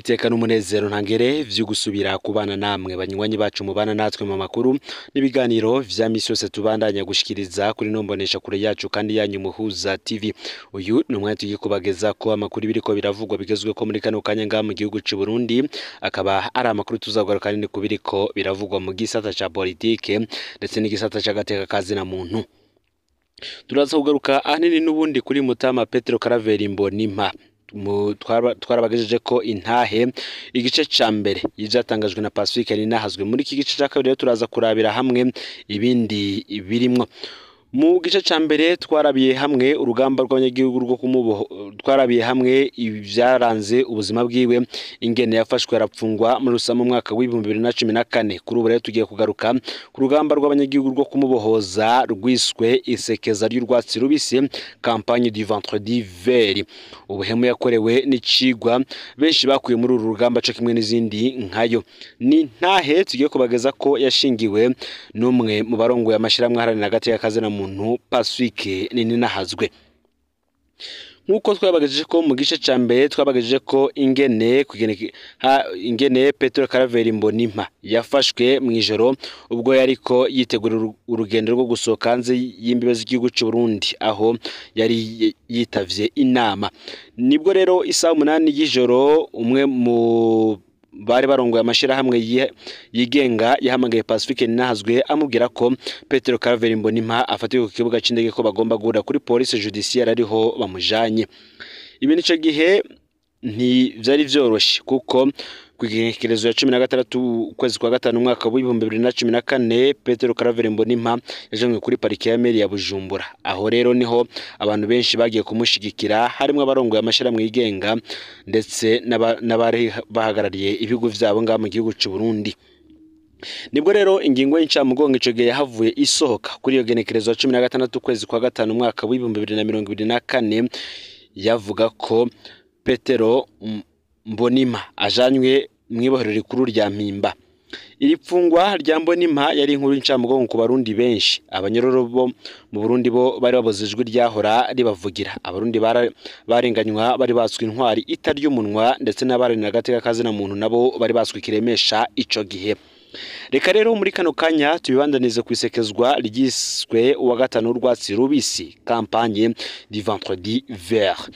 iteka n'umunezero ntangere vyo gusubira kubana namwe banywanyi bacu mubana natwe mu makuru n'ibiganiro vya misi yose tubandanya gushikiriza kuri nombonesha kure yacu kandi yanyu Muhuza TV. Uyu ni umwanya tugiye kubageza ko amakuru biriko biravugwa bigezwe ko muri kano kanya ngaha mu gihugu c'u Burundi, akaba ari amakuru tuzagaruka kandi kubiriko biravugwa mu gisata ca politike ndetse n'igisata c'agateka kazina muntu. Turaza kugaruka ahanini n'ubundi kuri Mutama Petero Karaveri Mbonimpa twarabagejeje ko intahe igice ca mbere yijatangajwe na Pacifique ninahazwe. Muri iki gice ca kabiri turaza kurabira hamwe ibindi birimwo. Mu gice ca mbere twarabiye hamwe urugamba rw'abanyagihugu rwo twarabiye hamwe ibyaranze ubuzima bwiwe, ingene yafashwe arapfungwa muri Rusama mu mwaka w'2014. Kuri ubu rero tugiye kugaruka ku rugamba rw'abanyagihugu rwo kumubohoza rwiswe isekeza ry'urwatsi rubisi, campagne du vendredi vert. Ubuhemu yakorewe n'icigwa benshi bakuye muri uru rugamba cyo kimwe n'izindi nkayo. Ni ntahe tugiye kubageza ko yashingiwe n'umwe mu barongoye amashiramwe haranira agateka kazina muntu Pacifique ninahazwe. Nkuko twabagejeje ko mu gice ca mbere twabagejeje ko ingene Petero Karaveri Mbonimpa yafashwe mwijoro ubwo yariko yitegura urugendo rwo gusohoka hanze y'imbibe z'igihugu c'u Burundi, aho yari yitavye inama. Nibwo rero isaha 8 y'ijoro umwe mu bari barongoye amashirahamwe yigenga yahamagaye Pacifique ninahazwe amubwira ko Petero Karaveri Mbonimpa afatiwe ku kibuga c'indege ko bagomba guhura kuri police judiciaire ariho bamujanye. Ibi nico gihe ntivyari vyoroshe kuko kwigenekerezo ya 16 ukwezi kwa gatanu umwaka w'2014 Petero Karaveri Mbonimpa yajanwe kuri parike ya meri ya Bujumbura. Aho rero niho abantu benshi bagiye kumushigikira, harimo abarongoye amashiramwe yigenga ndetse n'abari bahagarariye ibihugu vyabo ngaha mu gihugu c'u Burundi. Nibwo rero ingingo y'incamugongo ico gihe yahavuye isohoka kuri iyo genekerezo ya 16 ukwezi kwa gatanu umwaka w'2024 yavuga ko Petero Mbonimpa ajanywe mwibohero rikuru rya Mpimba. Iri pfungwa rya Mbonimpa yari inkuru y'incamugongo ku barundi benshi. Abanyororo bo mu Burundi bo bari babozejwe ryahora ribavugira. Abarundi barenganywa bari baswe intwari itarya umunwa ndetse n'abarenera agateka kazina muntu nabo bari baswe kiremesha ico gihe. Reka rero muri kano kanya tubibandanize kwisekezwa ryiswe uwa gatanu urwatsi rubisi, campagne du vendredi vert.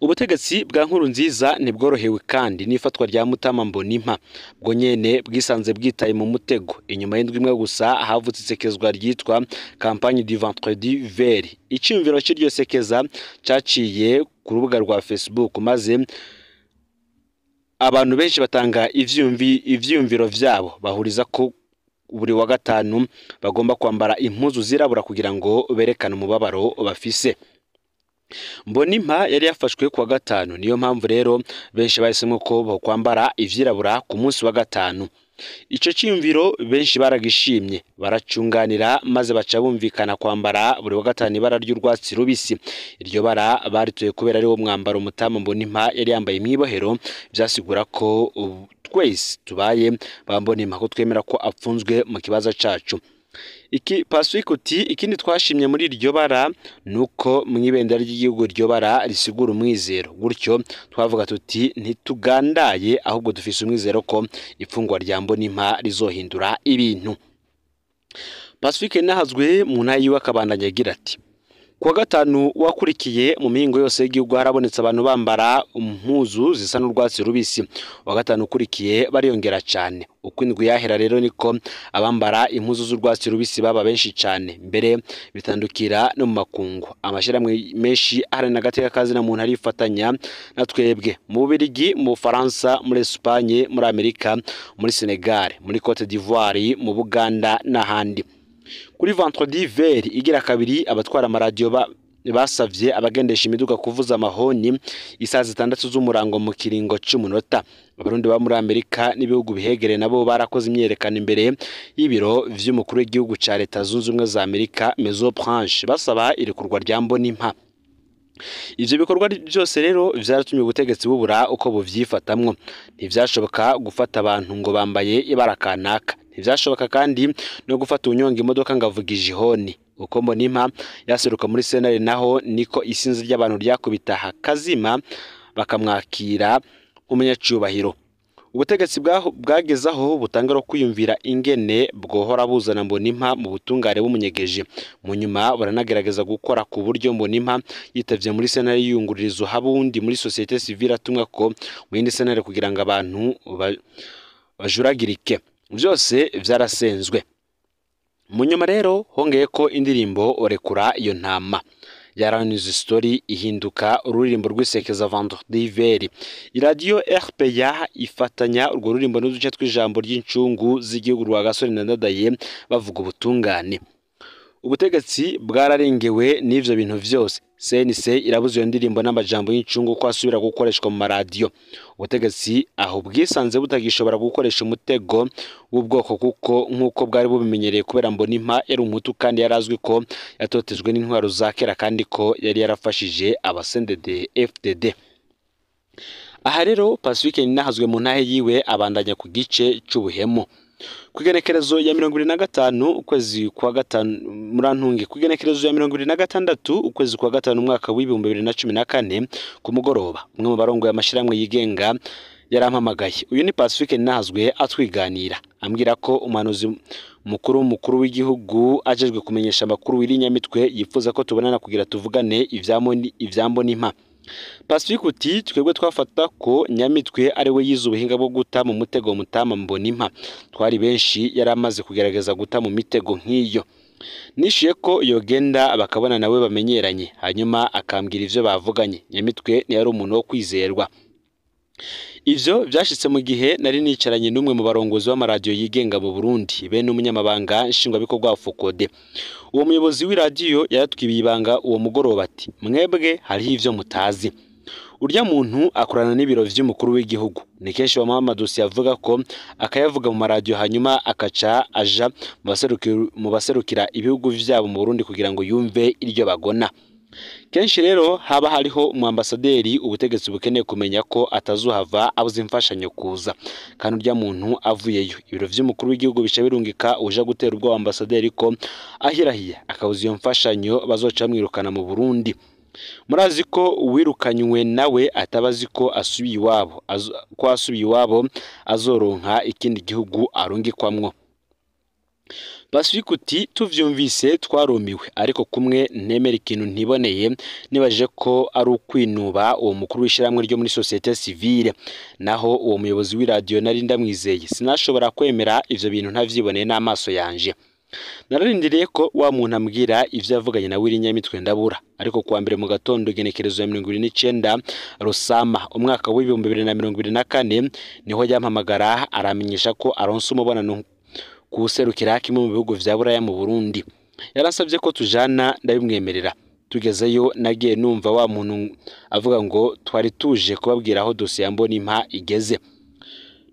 Ubutegetsi bwa Nkurunziza ntibworohewe kandi n'ifatwa rya Mutama Mbonimpa bwo nyene bwisanze bwitaye mu mutego. Inyuma y'indwi imwe gusa havutse isekezwa ryitwa campagne du vendredi vert. Iciyumviro cy'iryo sekeza caciye ku rubuga rwa Facebook, maze abantu benshi batanga ivyumviro vyabo bahuriza ko buri wa gatanu bagomba kwambara impuzu zirabura kugira ngo berekane umubabaro bafise. Mbonimpa yari yafashwe ku wa gatanu, niyo mpamvu rero benshi bahisemo ko bokwambara ivyirabura ku munsi wa gatanu. Ico ciyumviro benshi baragishimye baracunganira, maze baca bumvikana kwambara buri wa gatanu ibara ry'urwatsi rubisi. Iryo bara barituye kubera ari wo mwambaro Mutama Mbonimpa yari yambaye mwibohero, vyasigura ko twese tubaye bambonimpa ko twemera ko apfunzwe mu kibazo cacu. Iki Pacifique uti ikindi twashimye muri iryo bara nuko mwibendera ry'igihugu iryo bara risigura umwizero. Gutyo twavuga tuti ntitugandaye ahubwo dufise umwizero ko ifungwa rya Mbonimpa rizohindura ibintu. Pacifique ninahazwe mu ntayi yiwe akabandanya agira ati: kuwa gatanu wakurikiye mu mihingo yose y'igihugu harabonetse abantu bambara impuzu zisa n'urwatsi rubisi. Wa gatanu ukurikiye bariyongera cyane. Uko indwi yahera rero niko abambara impuzu z'urwatsi rubisi baba benshi cyane, mbere bitandukira no mu makungu. Amashiramwe menshi aharanira agateka kazina muntu arifatanya na twebwe mu Bubiligi, mu Bufaransa, muri Espagne, muri Amerika, muri Senegal, muri Cote d'Ivoire, mu Buganda n'ahandi. Kuri vendredi vert igira kabiri abatwara amaradio basavye abagendesha imiduga kuvuza amahoni isaha 6 z'umurango mu kiringo c'umunota. Abarundi ba muri Amerika n'ibihugu bihegereye nabo barakoze imyerekano imbere y'ibiro vy'umukuru w'igihugu ca Leta Zunze Ubumwe za Amerika Maison Blanche basaba irekurwa rya Mbonimpa. Ivyo bikorwa byose rero vyaratumye ubutegetsi bubura uko buvyifatamwo. Ntivyashoboka gufata abantu ngo bambaye ibara kanaka. Ntivyashoboka kandi no gufata unyonga imodoka ngavuga ijihoni. Uko Mbonimpa yaseruka muri Senare naho niko isinzi ry'abantu ryakubita hakazima bakamwakira umunyacubahiro. Ubutegetsi bwagezaho butangara kwiyumvira ingene bwohora buzana Mbonimpa mu butungane bumunyegeje, mu nyuma baranagerageza gukora ku buryo Mbonimpa yitavye muri sentare y'iyungururizo habundi muri societe civile atumwa ko mu yindi sentare kugira ngo abantu bajuragirike. Vyose vyarasenzwe. Mu nyuma rero hongeye ko indirimbo Orekura iyo ntama ya News Story ihinduka ururirimbo rw'isekeza Vendredi Vert. Iradiyo RPA ifatanya urwo rurimbo n'uduce tw'ijambo ry'incungu z'igihugu rwa Gasore na Ndadaye bavuga ubutungane. Ubutegetsi bwararengewe n'ivyo bintu vyose. CNC irabuze iyo ndirimbo n'amajambo y'incungu ko asubira gukoreshwa mu maradiyo. Ubutegetsi aho bwisanze butagishobora gukoresha umutego w'ubwoko kuko nk'uko bwari bubimenyereye kubera Mbonimpa yari umutu kandi yarazwi ko yatotejwe n'intwaro za kera kandi ko yari yarafashije abasendede FDD. Aha rero Pacifique ninahazwe mu ntahe yiwe abandanya ku gice c'ubuhemo. Kugenekerezo ya 25 ukwezi kwa gatanu murantungi kugenekerezo ya 26 ukwezi kwa gatanu umwaka w'2014 ku mugoroba umwe mu barongo y'amashiramwe yigenga yarampamagaye. Uyu ni Pacifique ninahazwe atwiganira ambwira ko umuhanuzi mukuru w'igihugu ajejwe kumenyesha amakuru w'Irinyamitwe yifuza ko tubonana kugira tuvugane ivyambo n'impa. Pacifique uti twebwe twafata ko Nyamitwe ari we yize ubuhinga bwo guta mu mutego mutama Mbonimpa. Twari benshi yaramaze kugerageza guta mu mitego nk'iyo. Nishiye ko yogenda bakabona nawe bamenyeranye hanyuma akambwira ivyo bavuganye. Nyamitwe ni yari umuntu wo kwizerwa. Ivyo vyashitse mu gihe nari nicaranye n'umwe mu barongozi w'amaradiyo yigenga mu Burundi bene umunyamabanga nshingwabikorwa wa Fokode. Uwo muyobozi w'iradiyo yaratwibiye ibanga uwo mugoroba ati mwebwe hariho ivyo mutazi. Urya muntu akorana n'ibiro vy'umukuru w'igihugu. Ni kenshi Muhammad yavuga ko akayavuga mu maradiyo hanyuma akaca aja mu baserukira ibihugu vyabo mu Burundi kugira ngo yumve iryo bagona. Kenshi rero haba hariho umwambasaderi ubutegetsi bukeneye kumenya ko atazuhava abuze imfashanyo kuza kandi urya muntu avuyeyo ibiro vy'umukuru w'igihugu bica birungika uja gutera ubwo ambasaderi ko ahirahiye akabuza iyo mfashanyo bazoca mwirukana mu Burundi. Murazi ko uwirukanywe nawe atabazi ko asubiye iwabo azoronka ikindi gihugu arungikwamwo. Pacifique uti tuvyumvise twarumiwe ariko kumwe nemera ikintu ntiboneye nibaje ko ari ukwinuba uwo mukuru w'ishiramwe ryo muri societe civile naho uwo muyobozi w'iradiyo nari ndamwizeye sinashobora kwemera ivyo bintu ntavyiboneye n'amaso yanje. Nararindiriye ko wa muntu ambwira ivyo yavuganye na Irinyamitwe ndabura ariko kuwa mbere mu gatondo genekerezo ya 29 Rusama umwaka w'2024 niho yampamagara aramenyesha ko aronse umubonano kuserukira kimwe mu bihugu vya Buraya mu Burundi. Yarasabye ko tujana ndabimwemerera. Tugezeyo nagiye numva wa muntu avuga ngo twari tuje kubabwira aho dosiye ya Mbonimpa igeze.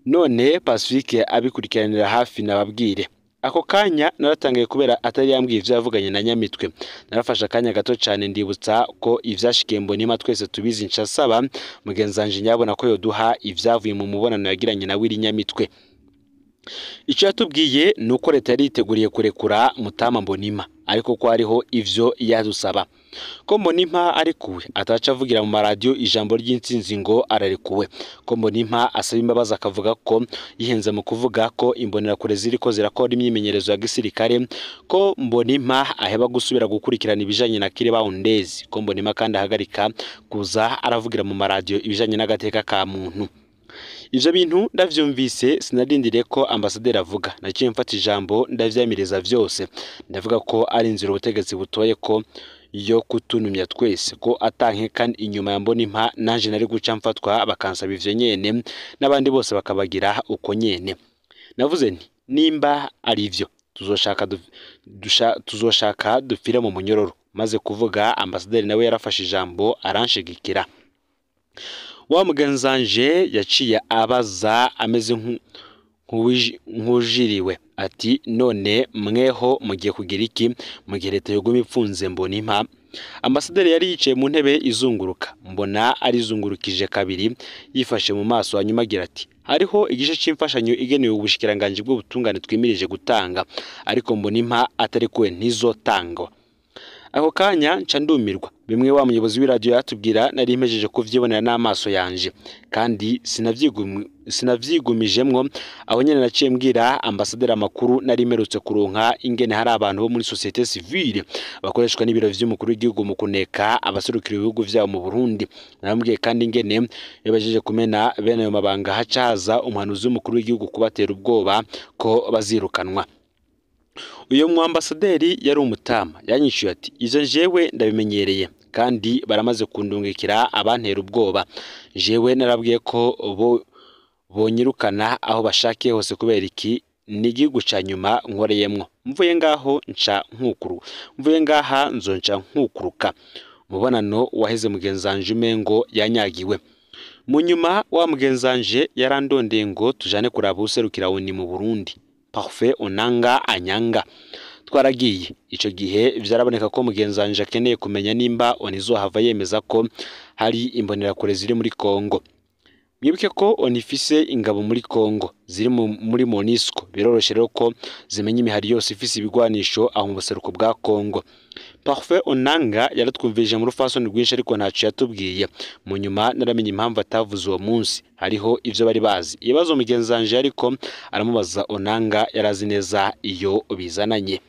None Pacifique abikurikiranira hafi nababwire. Ako kanya naratangaye kubera atari yambwiye ivyo yavuganye na Nyamitwe. Narafasha akanya gato cyane ndibutsa ko ivyashikiye Mbonimpa twese tubizi ncasaba mugenzanje nyabona ko yoduha ivyavuye mu mubonano yagiranye na Irinyamitwe. Icyo yatubwiye nuko leta yari yiteguriye kurekura Mutama Mbonimpa ariko ko hariho ivyo yadusaba ko Mbonimpa arekuwe ataca avugira mu maradiyo ijambo ry'intsinzi ngo ararekuwe ko Mbonimpa asaba imbabazi akavuga ko yihenze mu kuvuga ko imbonerakure ziriko zirakora imyimenyerezo ya gisirikare ko Mbonimpa aheba gusubira gukurikirana ibijanye na Kirebahondezi ko Mbonimpa kandi ahagarika kuza aravugira mu maradiyo ibijanye n'agateka ka muntu. Ivyo bintu ndavyumvise sinarindiriye ko ambasaderi avuga naciye mfata ijambo ndavyamiriza vyose ndavuga ko ari inzira ubutegetsi butoye ko yo kutunumya twese ko atankeka inyuma ya Mbonimpa nanje nari guca mfatwa bakansaba ivyo nyene n'abandi bose bakabagira uko nyene. Navuze nti nimba ari ivyo tuzoshaka dupfire mu munyororo maze kuvuga ambasaderi nawe yarafashe ijambo aranshigikira. Wa mugenzanje yaciye abaza ameze nk'ujiriwe ati none mweho mugiye kugira iki mu gihe leta yoguma ipfunze Mbonimpa. Ambasaderi yari yicaye mu ntebe izunguruka mbona arizungurukije kabiri yifashe mu maso hanyuma agira ati hariho igice c'imfashanyo igenewe ubushikiranganje bw'ubutungane twimirije gutanga ariko Mbonimpa atari kuwe ntizotangwa. ako kanya nca ndumirwa bimwe wa muyobozi w'iradiyo yatubwira nari impejeje kuvyibonera n'amaso yanje kandi sinavyigumijemwo aho nyene naciye mbwira ambasaderi amakuru nari imerutse kuronka ingene hari abantu bo muri societe civile bakoreshwa n'ibiro vy'umukuru w'igihugu mu kuneka abaserukira ibihugu vyabo mu Burundi. Narambwiye kandi ingene yabajeje kumena bene ayo mabanga haca haza umuhanuzi w'umukuru w'igihugu kubatera ubwoba ko bazirukanwa. Uyo mu ambasaderi yari umutama yanyishuye ati izo jewe ndabimenyereye kandi baramaze kundungikira abantera ubwoba. Jewe narabwiye ko bonyirukana aho bashakiye hose kubera iki ni igihugu ca nyuma nkoreyemwo. Mvuye ngaho nca nkukuru, mvuye ngaha nzonca nkukuruka. Mubonano waheze mugenzanje umengo yanyagiwe. Mu nyuma wa mugenzanje yarandondeye ngo tujane kuraba userukira woni mu Burundi. Parfait Onanga Anyanga. Twaragiye ico gihe vyaraboneka ko mugenzanje akeneye kumenya nimba onizohava yemeza ko hari imbonerakure ziri muri Kongo. Mwibuke ko onifise ingabo muri Kongo ziri muri Monisco, biroroshe rero ko zimenya imihari yose ifise ibigwanisho aho mu buseruko bwa Kongo. Parfait Onanga yaratwumvije mu rufasoni rwinshi ariko ntaco yatubwiye. Mu nyuma naramenye impamvu atavuze uwo munsi, hariho ivyo bari bazi. Ibibazo mugenzanje ariko aramubaza Onanga yarazi neza iyo bizananye.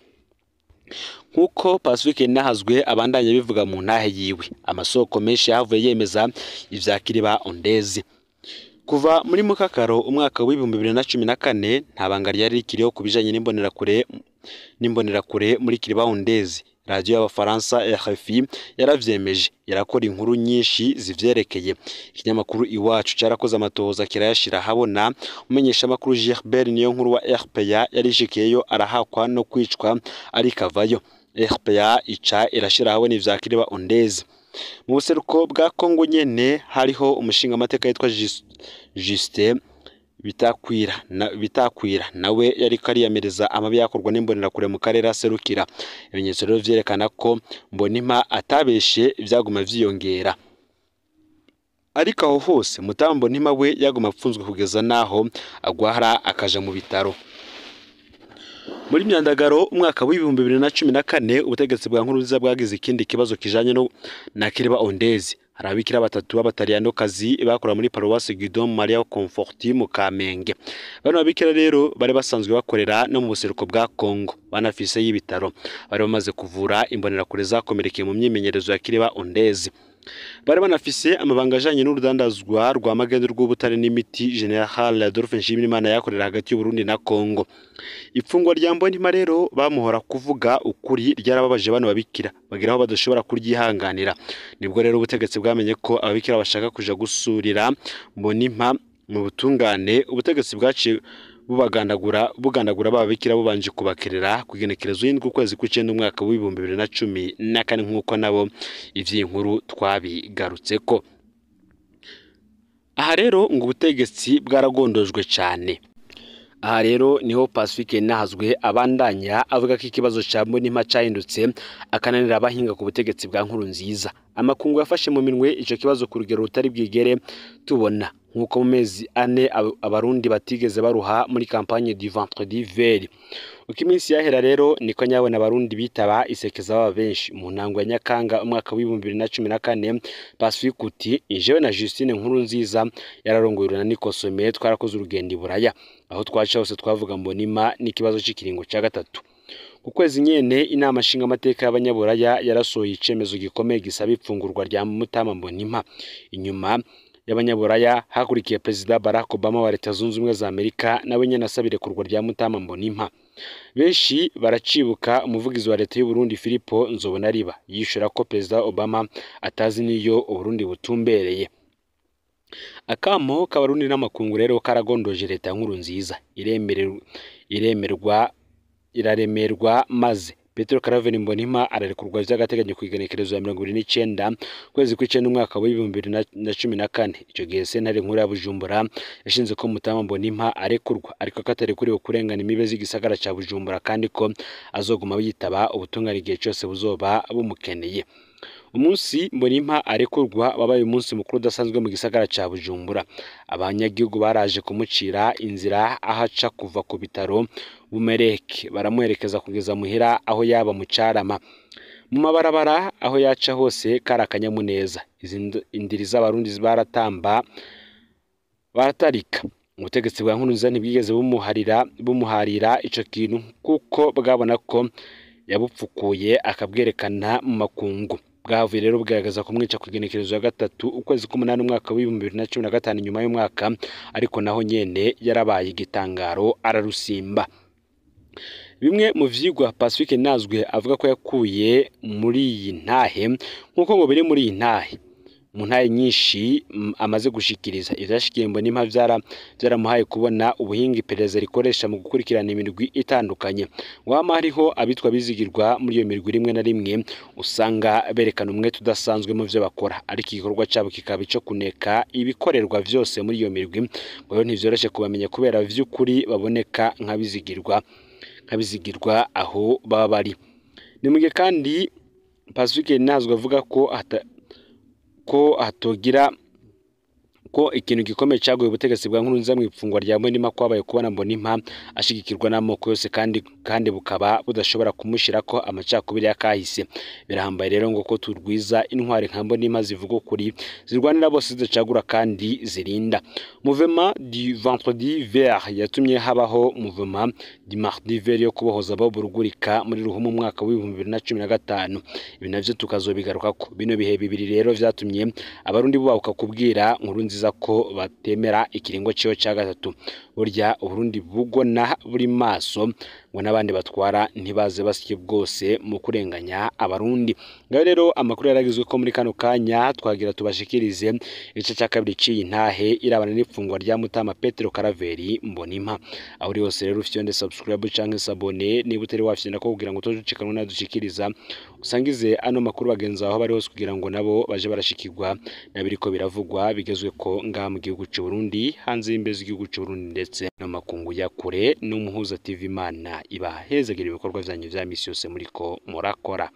Nkuko Pacifique Nahazwe abandanye bivuga mu ntahe yiwe, amasoko menshi yahavuye yemeza ivya Kiriba Ondezi. Kuva muri Mukakaro umwaka w'ibihumbi 2014 nta banga ryari rikiriho kubijanye n'imbonerakure muri Kiriba Ondezi. Radio y'Abafaransa RFI yaravyemeje, yarakora inkuru nyinshi zivyerekeye. Ikinyamakuru Iwacu cyarakoze amatohoza kirayashira habona. Umenyesha makuru Gilbert niyo nkuru wa RPA yarishikiyeyo arahakwa no kwicwa ari kavayo. RPA ica irashira habona ivya Kiriba Ondezi. Mu buseruko bwa Kongo nyene hariho umushinga amateka yitwa Justin bitakwira nawe yari kariyamereza amabi yakorwa n'imbonerakure mu karere aserukira. Ibimenyetso rero vyerekana ko Mbonimpa atabeshe vyaguma vyiyongera. Ariko aho hose Mbonimpa we yaguma apfunzwe kugeza naho agwahara akaja mu bitaro. Muri Myandagaro umwaka w'ibihumbi 2014 ubutegetsi bwa Nkurunziza bwagize ikindi kibazo kijanye na Kiriba Ondezi. Harabikira batatu b'abataliyano kazi bakora muri Paroisse Guidon Maria Conforti mu Kamenge. Bano babikira rero bari basanzwe bakorera no mu buseruko bwa Kongo, banafise y'ibitaro bari bamaze kuvura imbonerakure zakomerekeye mu myimenyerezo ya Kiriba Ondezi. Bari banafise amabanga ajanye n'urudandazwa rwa magendo rw'ubutare n'imiti. General Adolphe Nshimirimana yakorera hagati y'u Burundi na Kongo. Ipfungwa rya Mbonimpa rero bamuhora kuvuga ukuri ryarababaje bano babikira bagiraho badashobora kuryihanganira. Nibwo rero ubutegetsi bwamenye ko ababikira bashaka kuja gusurira Mbonimpa mu butungane. Ubutegetsi bwaciye bugandagura babikira bubanje kubakerera kugenekerezo y'indwi ukwezi kw'icenda umwaka w'ibihumbi 2014 nk'uko nabo ivy'inkuru twabigarutseko. Aha rero ngo ubutegetsi bwaragondojwe cane. Aha rero niho Pacifique Nahazwe abandanya avuga ko ikibazo ca Mbonimpa cahindutse akananira abahinga ku butegetsi bwa Nkurunziza. Amakungu yafashe mu minwe ico kibazo ku rugero rutari bwigere tubona, nkuko mu mezi ane abarundi batigeze baruha muri campagne du vendredi vert. Uko iminsi yahera rero niko nyabona abarundi bitaba isekeza baba benshi. Mu ntango ya Nyakanga umwaka w'ibihumbi 2014 Pacifique uti jewe na Justine Nkurunziza yararongoye na Nikosome twarakoze urugendo i Buraya, aho twaca hose twavuga Mbonimpa n'ikibazo c'ikiringo ca gatatu. Ku kwezi nyene inama nshinga amateka y'abanyaburaya yarasohoye icemezo gikomeye gisaba ipfungurwa rya Mutama Mbonimpa. Inyuma y'abanyaburaya hakurikiye President Barack Obama wa Leta Zunze Ubumwe za Amerika nawe nyene asabire kurwa rya Mutama Mbonimpa. Benshi baracibuka umuvugizi wa Leta y'u Burundi Filipo Nzobonariba yishura ko President Obama atazi niyo Uburundi butumbereye. Akamo k'abarundi n'amakungu rero karagondoje Leta Nkurunziza iraremerwa maze Petro Karaveri Mbonimpa ararekurwa vy'agateganyo kwigenekerezo ya 2029 kwezi kw'icenda umwaka w'ibihumbi 2014. Ico gihe sentare nkuru ya Bujumbura yashinze ko Mutama Mbonimpa arekurwa ariko katarekuriwe kurengana imibe z'igisagara ca Bujumbura kandi ko azoguma yitaba ubutungane igihe cyose buzoba bumukeneye. Umunsi Mbonimpa arekurwa wabaye umunsi mukuru udasanzwe mu gisagara ca Bujumbura. Abanyagihugu baraje kumucira inzira ahaca kuva ku bitaro Bumereke baramuherekeza kugeza muhira aho yaba mu Carama. mu mabarabara aho yaca hose kari akanyamuneza. Indiri z'abarundi baratarika. Ubutegetsi bwa Nkurunziza ntibwigeze bumuharira ico kintu kuko bwabona ko yabupfukuye akabwerekana mu makungu. Bwavuye rero bugaragaza kumwica ku igenekerezo ya 3 ukwezi k'umunani umwaka wa 2015 nyuma y'umwaka, ariko naho nyene yarabaye igitangaro ararusimba. Bimwe mu vyigwa Pacifique Nazwe avuga ko yakuye muri iyi ntahe, nkuko ngo biri muri iyi ntahe mu ntahe nyinshi amaze gushikiriza. Ivyashikiye Mbonimpa vyaramuhaye kubona ubuhinga iperereza rikoresha mu gukurikirana imirwi itandukanye. Wama hariho abitwa bizigirwa muri iyo mirwi rimwe na rimwe usanga berekana umwe tudasanzwe mu vyo bakora, ariko igikorwa cabo kikaba ico kuneka ibikorerwa vyose muri iyo mirwi, ngo ntivyoroshe kubamenya kubera vy'ukuri baboneka nk'abizigirwa aho baba bari. Ni mugihe kandi Pacifique Nazwe avuga ko hatogira ko ikintu gikomeye cyaguye ubutegetsi bwa Nkurunziza mu ifungwa rya Mbonimpa kwabaye kubona Mbonimpa ashigikirwa n'amoko yose kandi bukaba budashobora kumushirako amacakubiri yakahise. Birahambaye rero ngo ko turwiza intwari nka Mbonimpa zivuga kuri zirwanira bose zidacagura kandi zirinda. Mouvement du vendredi vert yatumye habaho Mouvement du mardi vert yo kubohoza abo burugurika muri Ruhumu mu mwaka wa 2015. Ibi navyo tukazobigaruka ko bino bihe bibiri rero vyatumye abarundi bubahuka kubwira Nkurunziza ko batemera ikiringo cyo cya 3. Burya Uburundi bugona buri maso ngo nabandi batwara ntibaze basye bwose mu kurenganya abarundi. Ngaho rero amakuru yaragizwe ko muri kano kanya twagira tubashikirize igice cya 2 cy'iyi ntahe irabana n'ifungwa rya Mutama Petero Karaveri Mbonimpa. Aho uri hose rero ufite subscribe canke sabone niba utari wafyenda ko kugira ngo tuzucikanwe nadushikiriza usangize ano makuru bagenza aho bari hose kugira ngo nabo baje barashikirwa nabiriko biravugwa bigezwe ko ngaha mu gihugu cy'u Burundi, hanze y'imbezi igihugu cy'u Burundi ndetse n'amakungu ya kure. n'umuhuza TV Imana ibahezagire ibikorwa byanyu vya misi yose muriko murakora.